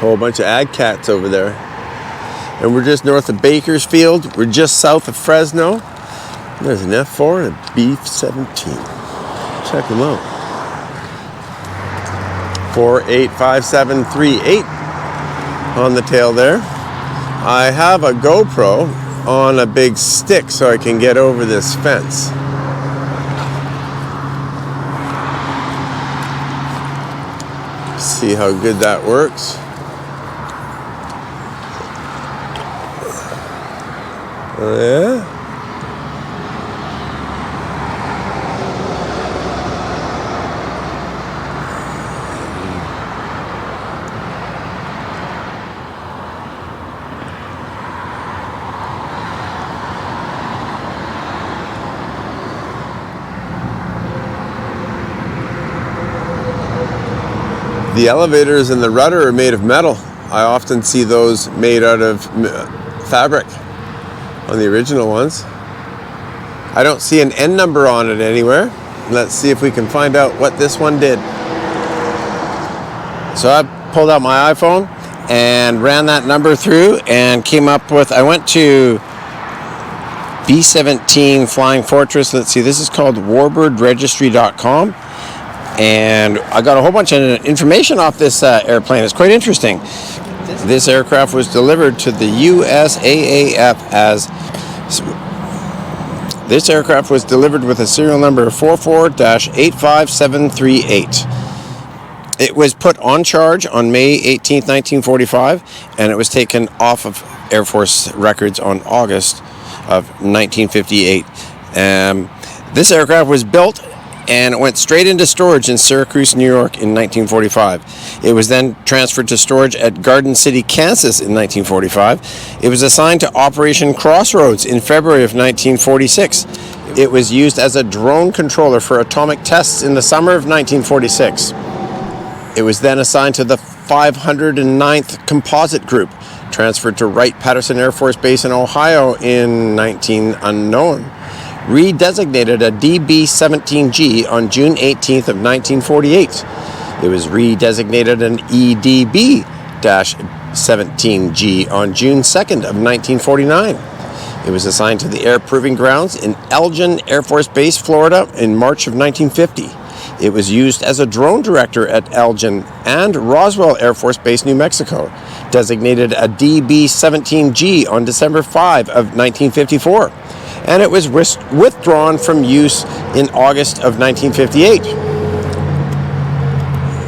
Whole bunch of ag cats over there. And we're just north of Bakersfield. We're just south of Fresno. There's an F4 and a B17. Check them out. 485738 on the tail there. I have a GoPro on a big stick so I can get over this fence. See how good that works. Yeah. The elevators and the rudder are made of metal. I often see those made out of fabric on the original ones. I don't see an N number on it anywhere. Let's see if we can find out what this one did. So I pulled out my iPhone and ran that number through and came up with, I went to B17 Flying Fortress. Let's see, this is called warbirdregistry.com. And I got a whole bunch of information off this airplane. It's quite interesting. This aircraft was delivered to the USAAF as... This aircraft was delivered with a serial number 44-85738. It was put on charge on May 18, 1945, and it was taken off of Air Force records on August of 1958. This aircraft was built and it went straight into storage in Syracuse, New York in 1945. It was then transferred to storage at Garden City, Kansas in 1945. It was assigned to Operation Crossroads in February of 1946. It was used as a drone controller for atomic tests in the summer of 1946. It was then assigned to the 509th Composite Group, transferred to Wright-Patterson Air Force Base in Ohio in 19unknown. Redesignated a DB17G on June 18th of 1948. It was redesignated an EDB-17G on June 2nd of 1949. It was assigned to the Air Proving Grounds in Elgin Air Force Base, Florida in March of 1950. It was used as a drone director at Elgin and Roswell Air Force Base, New Mexico. Designated a DB-17G on December 5 of 1954. And it was withdrawn from use in August of 1958.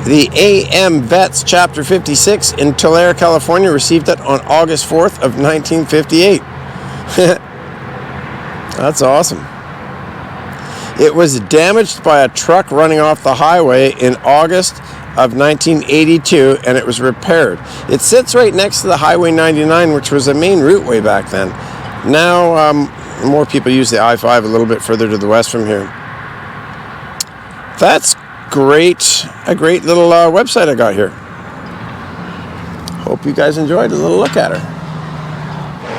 The AM Vets Chapter 56 in Tulare, California received it on August 4th of 1958. That's awesome. It was damaged by a truck running off the highway in August of 1982, and it was repaired. It sits right next to the Highway 99, which was a main route way back then. Now, more people use the I-5 a little bit further to the west from here. That's great. A great little website I got here. Hope you guys enjoyed a little look at her.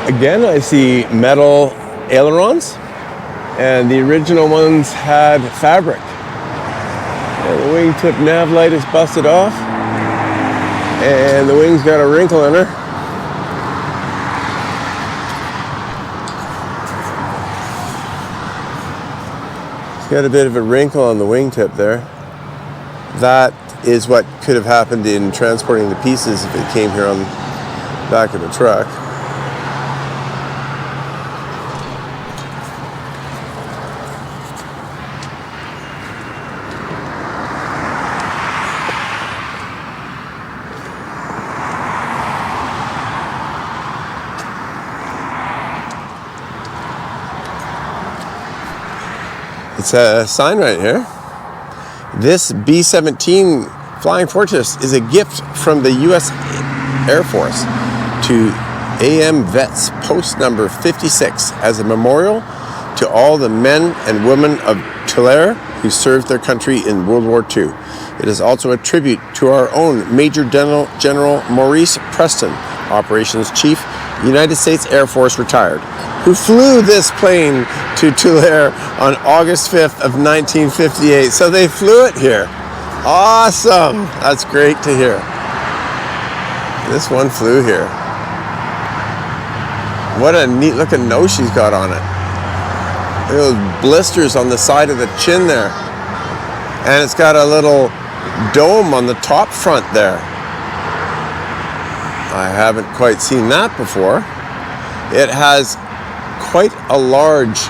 Again, I see metal ailerons, and the original ones had fabric. And the wingtip nav light is busted off, and the wing's got a wrinkle in her. Got a bit of a wrinkle on the wingtip there. That is what could have happened in transporting the pieces if it came here on the back of the truck. It's a sign right here. This B-17 Flying Fortress is a gift from the U.S. Air Force to AM Vets Post number 56 as a memorial to all the men and women of Tulare who served their country in World War II. It is also a tribute to our own Major General Maurice Preston, Operations Chief, United States Air Force retired, who flew this plane to Tulare on August 5th of 1958. So they flew it here. Awesome. That's great to hear. This one flew here. What a neat looking nose she's got on it. Look at those blisters on the side of the chin there. And it's got a little dome on the top front there. I haven't quite seen that before. It has quite a large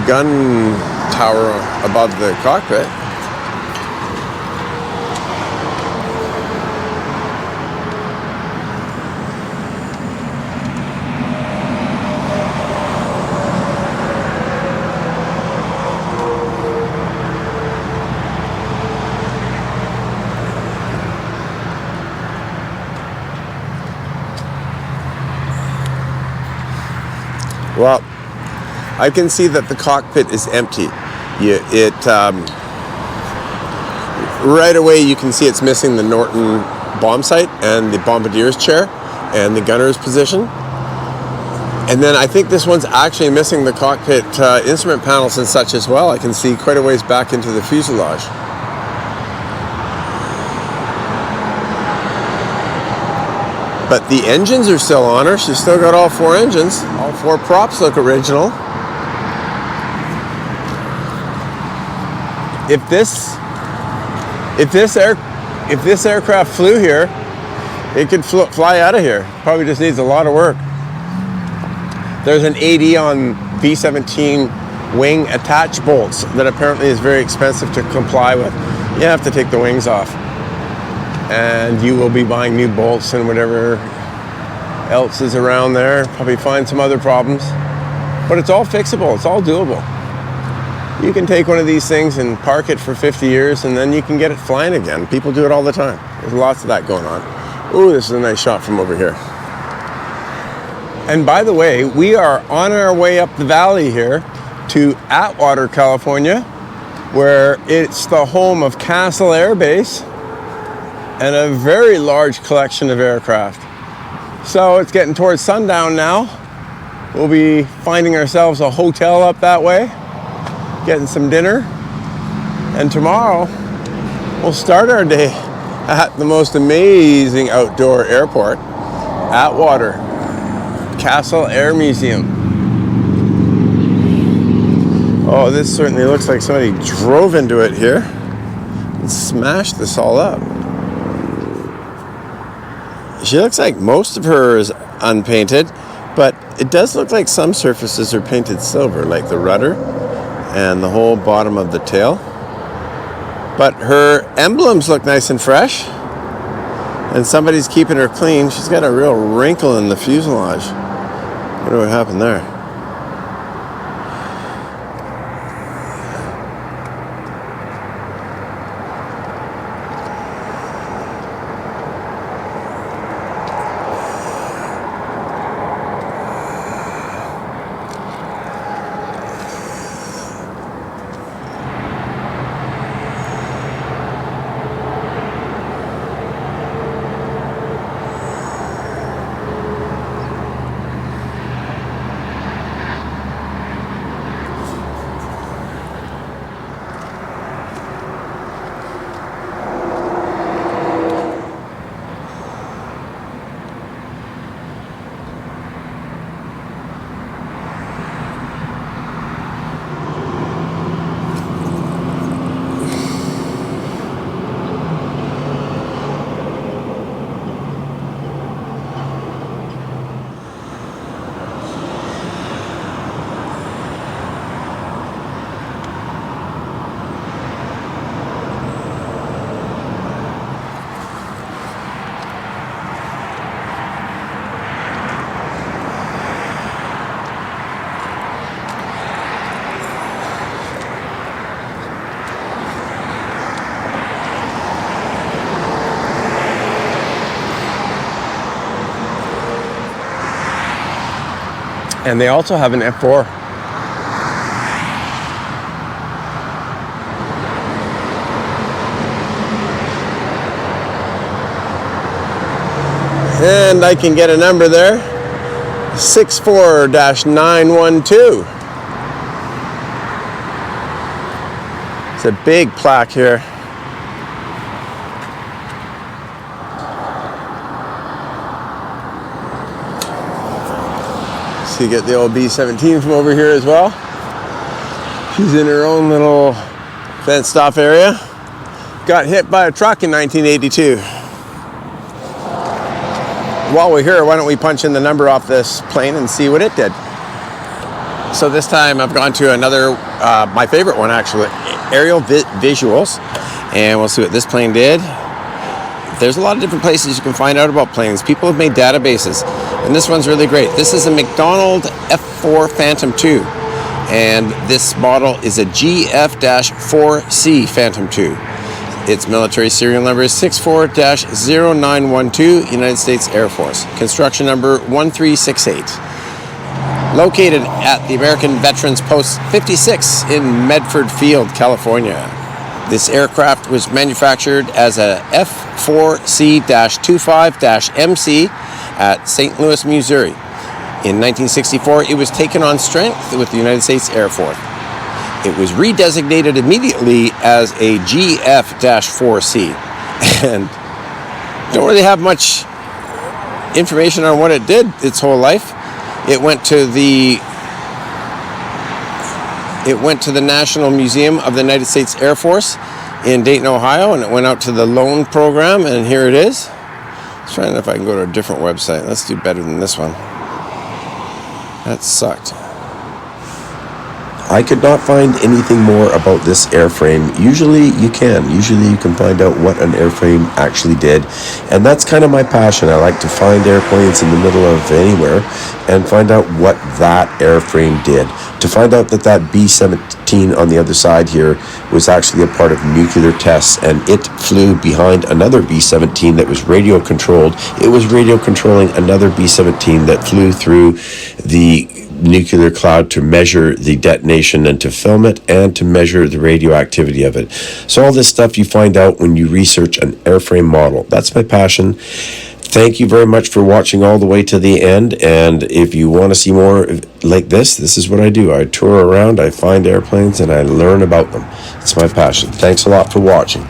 gun tower above the cockpit. Well, I can see that the cockpit is empty. Right away you can see it's missing the Norton bomb sight and the bombardier's chair and the gunner's position. And then I think this one's actually missing the cockpit instrument panels and such as well. I can see quite a ways back into the fuselage. But the engines are still on her. She's still got all 4 engines. All 4 props look original. If this aircraft flew here, it could fly out of here. Probably just needs a lot of work. There's an AD on B17 wing attach bolts that apparently is very expensive to comply with. You have to take the wings off. And you will be buying new bolts and whatever else is around there. Probably find some other problems. But it's all fixable. It's all doable. You can take one of these things and park it for 50 years and then you can get it flying again. People do it all the time. There's lots of that going on. Ooh, this is a nice shot from over here. And by the way, we are on our way up the valley here to Atwater, California, where it's the home of Castle Air Base and a very large collection of aircraft. So it's getting towards sundown now. We'll be finding ourselves a hotel up that way, getting some dinner, and tomorrow we'll start our day at the most amazing outdoor airport, Atwater, Castle Air Museum. Oh, this certainly looks like somebody drove into it here and smashed this all up. She looks like most of her is unpainted, but it does look like some surfaces are painted silver, like the rudder and the whole bottom of the tail. But her emblems look nice and fresh, and somebody's keeping her clean. She's got a real wrinkle in the fuselage. I wonder what happened there. And they also have an F4. And I can get a number there, 64-912. It's a big plaque here. So you get the old B17 from over here as well. She's in her own little fenced off area. Got hit by a truck in 1982. While we're here, why don't we punch in the number off this plane and see what it did. So this time I've gone to another, my favorite one actually, aerial visuals, and we'll see what this plane did. There's a lot of different places you can find out about planes. People have made databases, and this one's really great. This is a McDonnell F4 Phantom II, and this model is a GF-4C Phantom II. Its military serial number is 64-0912, United States Air Force. Construction number 1368. Located at the American Veterans Post 56 in Medford Field, California. This aircraft was manufactured as a F4C-25-MC at St. Louis, Missouri. In 1964, it was taken on strength with the United States Air Force. It was redesignated immediately as a GF-4C, and don't really have much information on what it did its whole life. It went to the National Museum of the United States Air Force in Dayton, Ohio, and it went out to the loan program, and here it is. Let's try if I can go to a different website. Let's do better than this one. That sucked. I could not find anything more about this airframe. Usually you can find out what an airframe actually did, and that's kind of my passion. I like to find airplanes in the middle of anywhere and find out what that airframe did. To find out that that B17 on the other side here was actually a part of nuclear tests, and it flew behind another B17 that was radio controlled. It was radio controlling another B17 that flew through the nuclear cloud to measure the detonation and to film it and to measure the radioactivity of it. So all this stuff you find out when you research an airframe model. That's my passion. Thank you very much for watching all the way to the end, and if you want to see more like this is what I do. I tour around, I find airplanes, and I learn about them. It's my passion. Thanks a lot for watching.